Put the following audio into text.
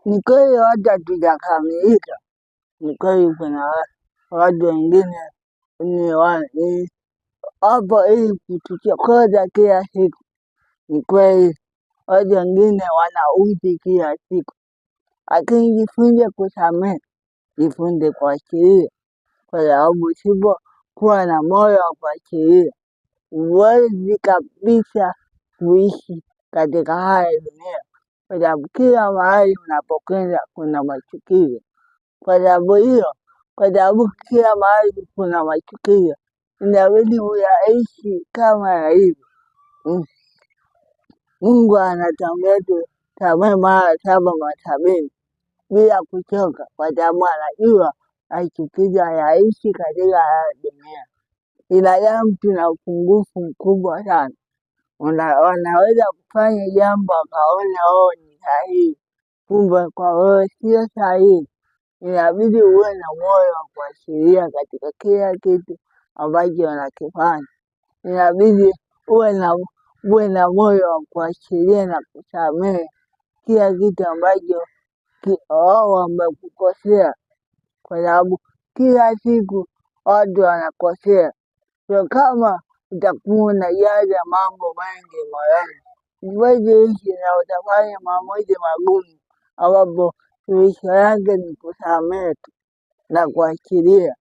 Ni kweli watu hatujakamilika. Ni kweli kuna watu wengine ni wapo ili kutuchokoza kila siku. Ni kweli watu wengine wanauzi kila siku. Lakini jifunze kusamehe, jifunze kuachilia. Kwa sababu usipokuwa na moyo wa kuachilia, huwezi kabisa kuishi katika haya dunia. Kwa sababu kila mahali unapokwenda kuna machukizo. Kwa sababu hiyo, kwa sababu kila mahali kuna machukizo, inabidi uyaishi kama yalivyo. Mungu anatuambia tusamehe mara 7 mara 70 bila kuchoka, kwa sababu anajua machukizo hayaishi katika haya dunia. Binadamu tuna upungufu mkubwa sana. Wanaweza kufanya jambo wakaona ni sahihi, kumbe kwa wewe sio sahihi. Inabidi uwe na moyo wa kuachilia katika kila kitu ambacho wanakifanya. Inabidi uwe na moyo wa kuachilia na kusamehe kila kitu ambacho wao wamekukosea, kwa sababu kila siku watu wanakosea. So kama utakuwa unajaza mambo mengi moyoni, huwezi ishi na utafanya maamuzi magumu ambapo suluhisho yake ni kusamehe tu na kuachilia.